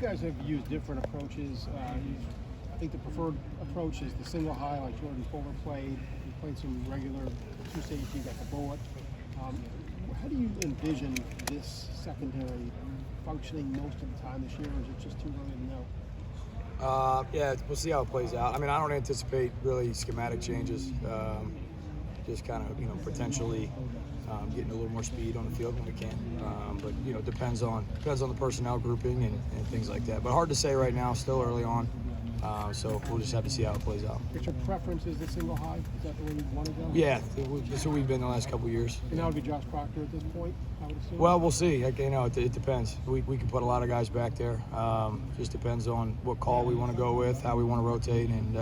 guys have used different approaches. I think the preferred approach is the single high, like Jordan Fuller played. He played some regular two safety, got the bullet. How do you envision this secondary functioning most of the time this year, or is it just too early to know? Yeah, we'll see how it plays out. I mean, I don't anticipate really schematic changes. Just kind of, potentially getting a little more speed on the field when we can. But depends on the personnel grouping and things like that. But hard to say right now. Still early on. So we'll just have to see how it plays out. But your preference is the single high? Is that the way you want to go? Yeah, that's where we've been the last couple of years. And that would be Josh Proctor at this point, I would assume? Well, we'll see. It depends. We can put a lot of guys back there. Just depends on what call we want to go with, how we want to rotate, and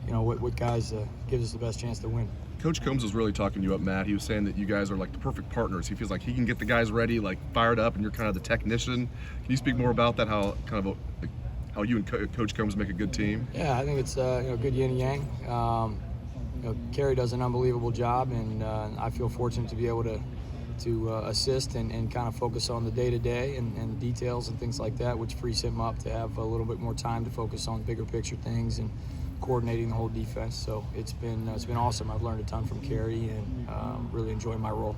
what guys gives us the best chance to win. Coach Combs was really talking you up, Matt. He was saying that you guys are like the perfect partners. He feels like he can get the guys ready, like fired up, and you're kind of the technician. Can you speak more about that? How you and Coach Combs make a good team? Yeah, I think it's good yin and yang. Kerry does an unbelievable job, and I feel fortunate to be able to assist and kind of focus on the day-to-day and details and things like that, which frees him up to have a little bit more time to focus on bigger picture things and coordinating the whole defense. So it's been awesome. I've learned a ton from Kerry and really enjoyed my role.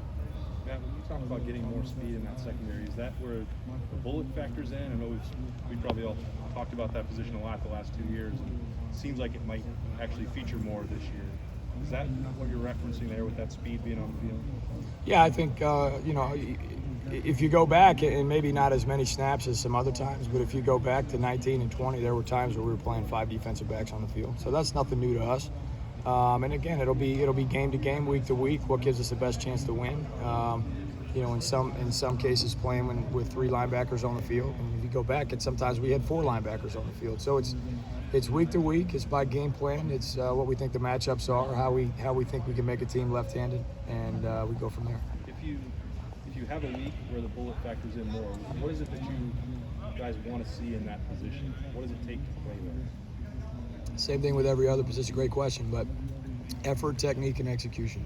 Matt, when you talk about getting more speed in that secondary, is that where the bullet factors in? I know we've probably all talked about that position a lot the last 2 years, and it seems like it might actually feature more this year. Is that what you're referencing there with that speed being on the field? Yeah, I think, if you go back, and maybe not as many snaps as some other times, but if you go back to 19 and 20, there were times where we were playing 5 defensive backs on the field. So that's nothing new to us. And again, it'll be game to game, week to week, what gives us the best chance to win. In some cases playing with 3 linebackers on the field. And if you go back, sometimes we had 4 linebackers on the field. So it's week to week. It's by game plan. It's what we think the matchups are, how we think we can make a team left-handed, and we go from there. If you have a week where the bullet factors in more, what is it that you guys want to see in that position? What does it take to play there? Same thing with every other position. Great question, but effort, technique, and execution.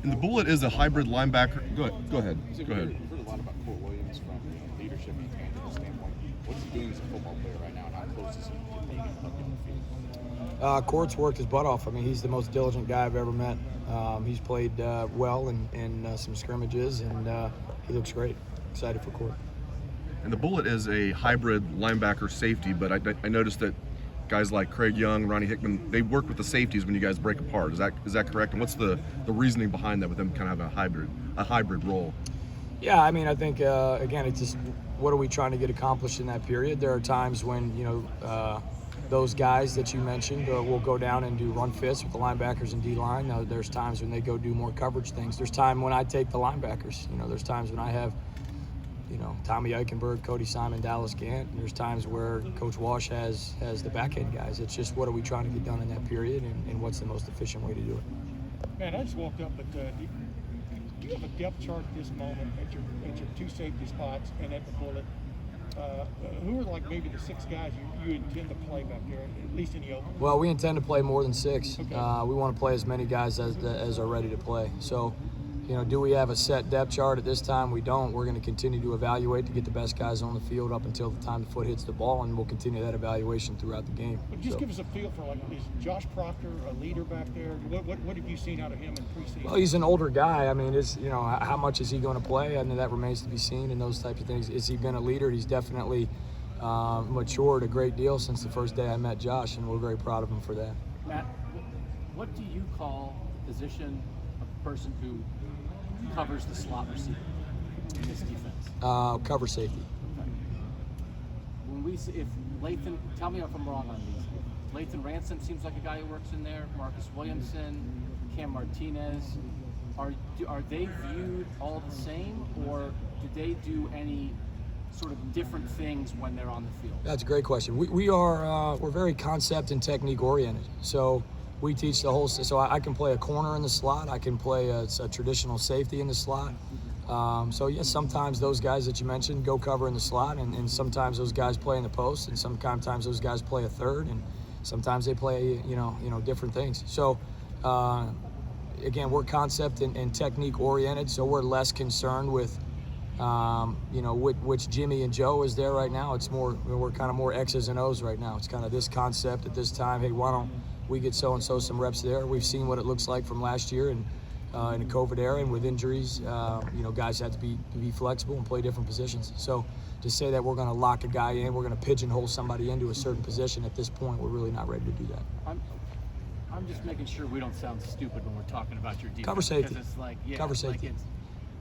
And the bullet is a hybrid linebacker. Go ahead. We've heard a lot about Court Williams from leadership and tangible standpoint. What's he doing as a football player right now, and how close is he to being up in the field? Court's worked his butt off. I mean, he's the most diligent guy I've ever met. He's played well in some scrimmages, and he looks great. Excited for Court. And the bullet is a hybrid linebacker safety, but I noticed that guys like Craig Young, Ronnie Hickman, they work with the safeties when you guys break apart. Is that correct? And what's the reasoning behind that with them kind of having a hybrid role? Yeah, I mean, I think again, it's just what are we trying to get accomplished in that period? There are times when those guys that you mentioned will go down and do run fits with the linebackers and D-line. Now, there's times when they go do more coverage things. There's time when I take the linebackers. There's times when I have Tommy Eichenberg, Cody Simon, Dallas Gant. And there's times where Coach Walsh has the back end guys. It's just what are we trying to get done in that period, and what's the most efficient way to do it. Man, I just walked up, but do you have a depth chart at this moment at your 2 safety spots and at the bullet? Who are like maybe the 6 guys you intend to play back there, at least in the open? Well, we intend to play more than 6. Okay. We want to play as many guys as are ready to play. So, do we have a set depth chart at this time? We don't. We're going to continue to evaluate to get the best guys on the field up until the time the foot hits the ball, and we'll continue that evaluation throughout the game. But just give us a feel for, is Josh Proctor a leader back there? What have you seen out of him in preseason? Well, he's an older guy. I mean, how much is he going to play? I mean, that remains to be seen and those types of things. Is he been a leader? He's definitely matured a great deal since the first day I met Josh, and we're very proud of him for that. Matt, what do you call the position of the person who covers the slot receiver in this defense? Cover safety. Okay. If Lathan, tell me if I'm wrong on these. Lathan Ransom seems like a guy who works in there. Marcus Williamson, Cam Martinez. Are they viewed all the same, or do they do any sort of different things when they're on the field? That's a great question. We're very concept and technique oriented. So we teach the whole. So I can play a corner in the slot. I can play a traditional safety in the slot. So yes, sometimes those guys that you mentioned go cover in the slot, and sometimes those guys play in the post, and sometimes those guys play a third, and sometimes they play different things. So again, we're concept and technique oriented, so we're less concerned with You know, which Jimmy and Joe is there right now. It's more, we're kind of more X's and O's right now. It's kind of this concept at this time. Hey, why don't we get so and so some reps there? We've seen what it looks like from last year and in the COVID era, and with injuries, you know, guys have to be flexible and play different positions. So to say that we're going to lock a guy in, we're going to pigeonhole somebody into a certain position at this point, we're really not ready to do that. I'm just making sure we don't sound stupid when we're talking about your defense. Cover safety. Because it's like, yeah, Cover safety.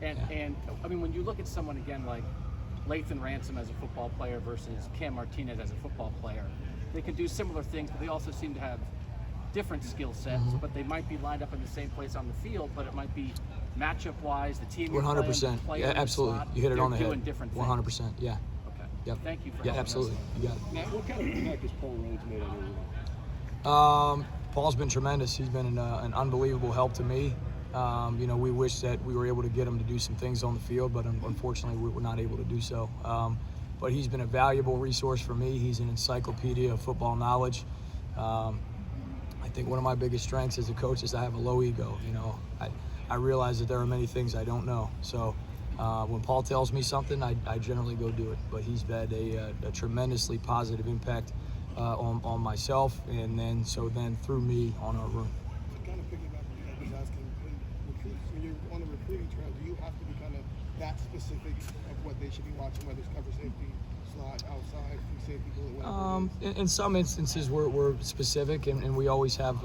Like and I mean, when you look at someone again like Lathan Ransom as a football player versus Cam Martinez as a football player, they can do similar things, but they also seem to have different skill sets. But they might be lined up in the same place on the field, but it might be matchup-wise, the team. 100%. Yeah, absolutely. You hit it on the head. Doing different things. 100%. Yeah. Okay. Yep. Thank you for Yeah, helping absolutely. us. You got it. Matt, what kind of impact has Paul Rhodes made on your role? Paul's been tremendous. He's been an unbelievable help to me. You know, we wish that we were able to get him to do some things on the field, but unfortunately we were not able to do so. But he's been a valuable resource for me. He's an encyclopedia of football knowledge. I think one of my biggest strengths as a coach is I have a low ego. You know, I realize that there are many things I don't know. So when Paul tells me something, I generally go do it. But he's had a tremendously positive impact on myself, and then through me on our room. Kind of piggyback on what I was asking, when you're on the recruiting trail, do you have to be kind of that specific of what they should be watching, whether it's cover safety, slot, outside, free safety, whatever it is? In some instances, we're specific, and we always have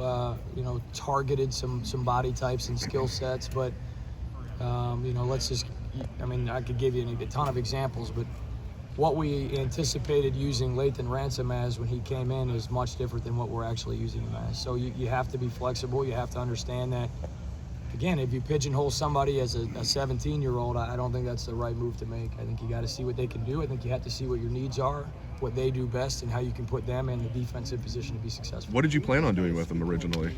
you know, targeted some body types and skill sets. But you know, I mean, I could give you a ton of examples, but what we anticipated using Lathan Ransom as when he came in is much different than what we're actually using him as. So you have to be flexible. You have to understand that, again, if you pigeonhole somebody as a 17-year-old, I don't think that's the right move to make. I think you got to see what they can do. I think you have to see what your needs are, what they do best, and how you can put them in the defensive position to be successful. What did you plan on doing with him originally?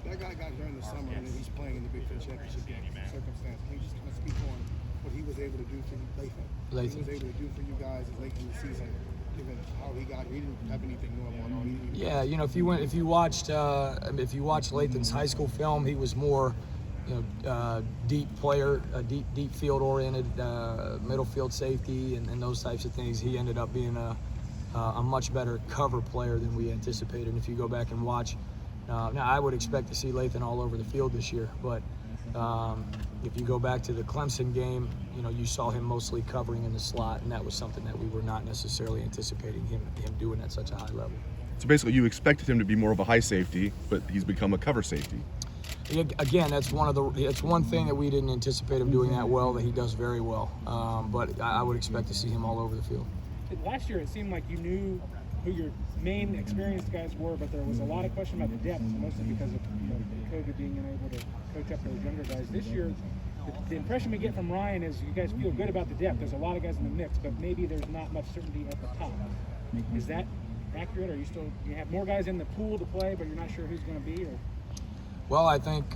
That guy got during the summer, and then he's playing in the Big Ten Championship game. Circumstance. Can you just kind of speak on what he was able to do for you, Lathan? What he was able to do for you guys late in the season, given how he didn't have anything normal on all. Yeah, you know, if you watched Lathan's high school film, he was more, you know, deep player, deep field oriented, middle field safety, and those types of things. He ended up being a much better cover player than we anticipated. And if you go back and watch, now I would expect to see Lathan all over the field this year, but if you go back to the Clemson game, you know, you saw him mostly covering in the slot, and that was something that we were not necessarily anticipating him doing at such a high level. So basically, you expected him to be more of a high safety, but he's become a cover safety. Again, that's one thing that we didn't anticipate him doing that well, that he does very well. But I would expect to see him all over the field. Last year, it seemed like you knew who your main experienced guys were, but there was a lot of question about the depth, mostly because of, you know, COVID being unable to coach up those younger guys. This year, the impression we get from Ryan is you guys feel good about the depth. There's a lot of guys in the mix, but maybe there's not much certainty at the top. Is that accurate? Or you have more guys in the pool to play, but you're not sure who's going to be? Or? Well, I think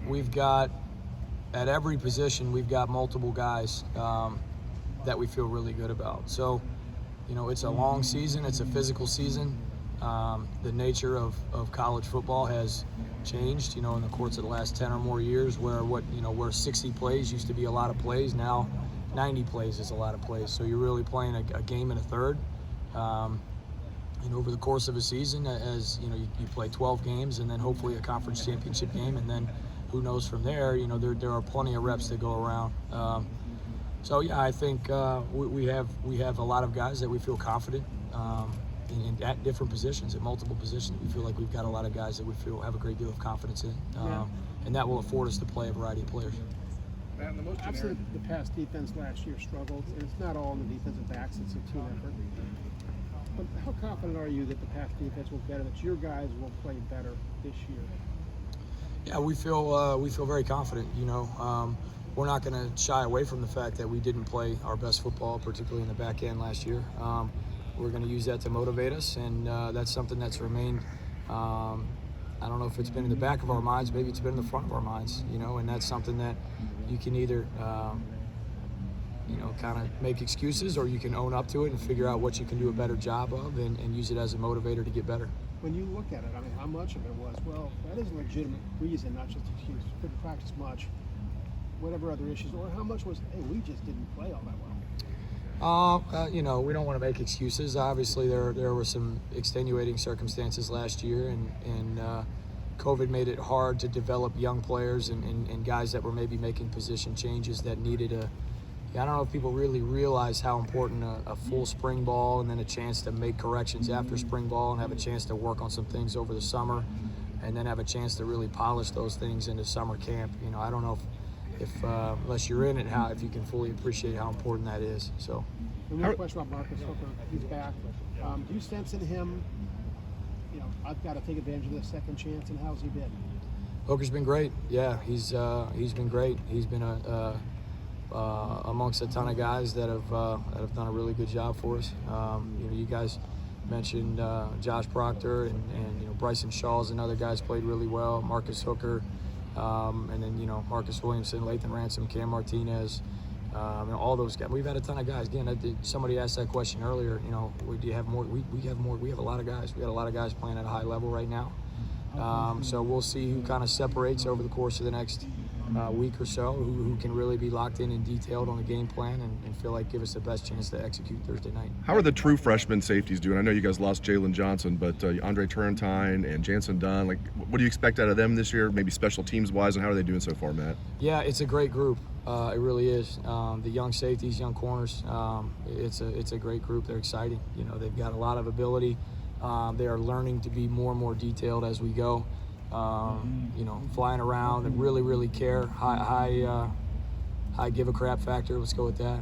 we've got, at every position, we've got multiple guys that we feel really good about. So, you know, it's a long season. It's a physical season. The nature of college football has changed, you know, in the course of the last 10 or more years, where 60 plays used to be a lot of plays. Now 90 plays is a lot of plays. So you're really playing a game and a third. And over the course of a season, as you know, you play 12 games and then hopefully a conference championship game, and then who knows from there. You know, there are plenty of reps that go around. So yeah, I think we have a lot of guys that we feel confident at different positions, at multiple positions. We feel like we've got a lot of guys that we feel have a great deal of confidence in, and that will afford us to play a variety of players. And the most Obviously, the pass defense last year struggled, and it's not all on the defensive backs, it's a team effort. But how confident are you that the pass defense will better, that your guys will play better this year? Yeah, we feel very confident. You know, we're not going to shy away from the fact that we didn't play our best football, particularly in the back end last year. We're going to use that to motivate us, and that's something that's remained. I don't know if it's been in the back of our minds, maybe it's been in the front of our minds. You know, and that's something that you can either you know, kind of make excuses, or you can own up to it and figure out what you can do a better job of, and use it as a motivator to get better. When you look at it, I mean, how much of it was, well, that is a legitimate reason, not just an excuse. Couldn't practice much. whatever other issues, or how much was, hey, we just didn't play all that well? You know, we don't want to make excuses. Obviously, there were some extenuating circumstances last year, and COVID made it hard to develop young players and guys that were maybe making position changes that needed a. I don't know if people really realize how important a full spring ball and then a chance to make corrections after spring ball and have a chance to work on some things over the summer, and then have a chance to really polish those things into summer camp. You know, I don't know if unless you're in it, if you can fully appreciate how important that is. So. And one question about Marcus Hooker. He's back. Do you sense in him, you know, I've got to take advantage of this second chance, and how's he been? Hooker's been great. Yeah, he's been great. He's been amongst a ton of guys that have done a really good job for us. You know, you guys mentioned Josh Proctor and you know, Bryson Shaw's and other guys played really well. Marcus Hooker, and then you know, Marcus Williamson, Lathan Ransom, Cam Martinez. You know, all those guys. We've had a ton of guys. Again, somebody asked that question earlier. You know, do you have more? We have more. We have a lot of guys. We got a lot of guys playing at a high level right now. So we'll see who kind of separates over the course of the next week or so, who can really be locked in and detailed on the game plan and feel like give us the best chance to execute Thursday night. How are the true freshman safeties doing? I know you guys lost Jalen Johnson, but Andre Turrentine and Jansen Dunn, like, what do you expect out of them this year, maybe special teams wise, and how are they doing so far, Matt? Yeah, it's a great group. It really is. The young safeties, young corners, it's a great group. They're exciting. You know, they've got a lot of ability. They are learning to be more and more detailed as we go. You know, flying around and really care. High give a crap factor. Let's go with that.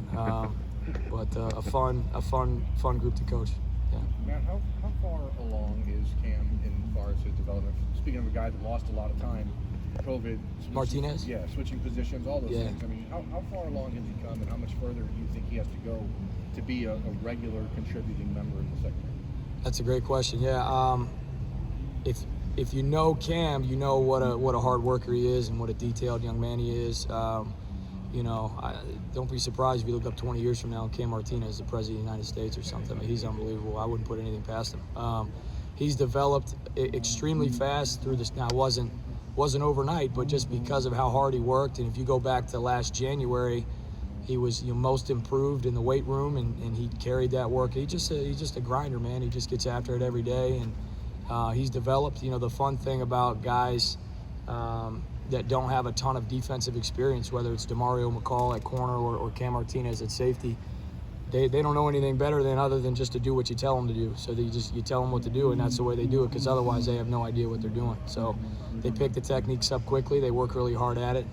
But a fun group to coach. Yeah. Matt, how far along is Cam in far as his development? Speaking of a guy that lost a lot of time, COVID, Martinez? Yeah, switching positions, all those Yeah. things. I mean, how far along has he come, and how much further do you think he has to go to be a regular contributing member in the secondary? That's a great question. Yeah. If you know Cam, you know what a hard worker he is and what a detailed young man he is. You know, don't be surprised if you look up 20 years from now and Cam Martinez is the president of the United States or something. I mean, he's unbelievable. I wouldn't put anything past him. He's developed extremely fast through this. Now, it wasn't overnight, but just because of how hard he worked. And if you go back to last January, he was most improved in the weight room, and he carried that work. He's just a grinder, man. He just gets after it every day, and he's developed. You know, the fun thing about guys that don't have a ton of defensive experience, whether it's DeMario McCall at corner or Cam Martinez at safety, they don't know anything better other than just to do what you tell them to do. So you tell them what to do, and that's the way they do it, because otherwise they have no idea what they're doing. So they pick the techniques up quickly. They work really hard at it.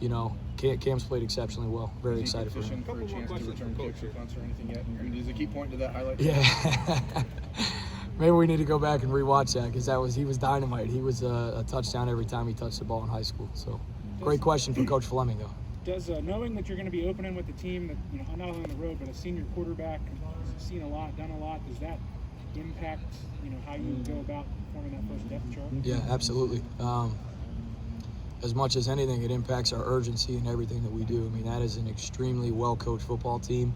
You know, Cam's played exceptionally well. Very excited for him. For a chance to return kicks or punts or anything yet? I mean, does it keep pointing to that highlight? Yeah. Maybe we need to go back and rewatch that, because he was dynamite. He was a touchdown every time he touched the ball in high school. So, great question for Coach Fleming, though. Does knowing that you're going to be opening with a team that, you know, not only on the road but a senior quarterback, seen a lot, done a lot, does that impact, you know, how you go about forming that first depth chart? Yeah, absolutely. As much as anything, it impacts our urgency in everything that we do. I mean, that is an extremely well-coached football team.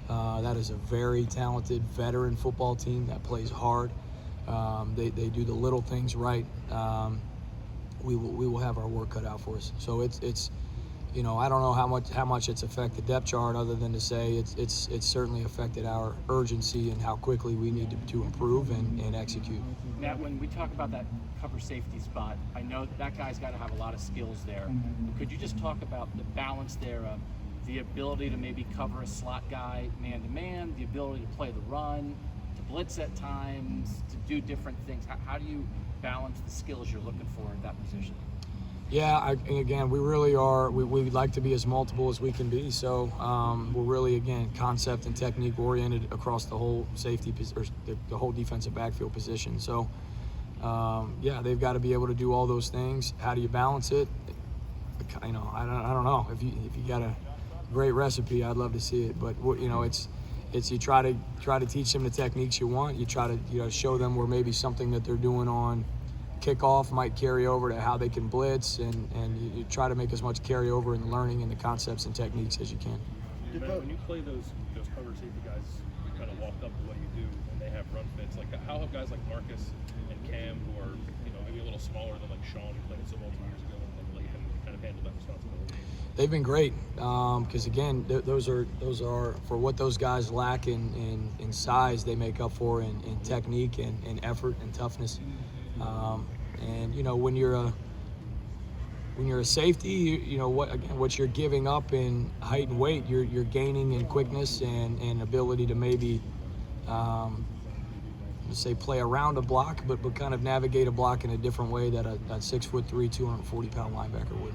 That is a very talented veteran football team that plays hard. They do the little things right. We will have our work cut out for us. So it's you know, I don't know how much it's affected depth chart, other than to say it's certainly affected our urgency and how quickly we need to improve and execute. Matt, when we talk about that cover safety spot, I know that guy's got to have a lot of skills there. Could you just talk about the balance there of the ability to maybe cover a slot guy man-to-man, the ability to play the run, to blitz at times, to do different things? How do you balance the skills you're looking for at that position? Yeah, again, we really are. We'd like to be as multiple as we can be. So we're really, again, concept and technique oriented across the whole safety or the whole defensive backfield position. So yeah, they've got to be able to do all those things. How do you balance it? You know, I don't know. If you got a great recipe, I'd love to see it. But you know, it's you try to teach them the techniques you want. You try to show them where maybe something that they're doing on kickoff might carry over to how they can blitz, and you try to make as much carryover in the learning and the concepts and techniques as you can. When you play those cover safety guys, you kind of walk up to what you do, and they have run fits. Like, how have guys like Marcus and Cam, who are maybe a little smaller than like Sean, who played so multiple years ago, and Lathan, kind of handled that responsibility? They've been great because again, those are for what those guys lack in size, they make up for in technique and effort and toughness. And you know, when you're a safety, you know what you're giving up in height and weight, you're gaining in quickness and ability to maybe say play around a block, but kind of navigate a block in a different way that a 6'3", 240-pound linebacker would.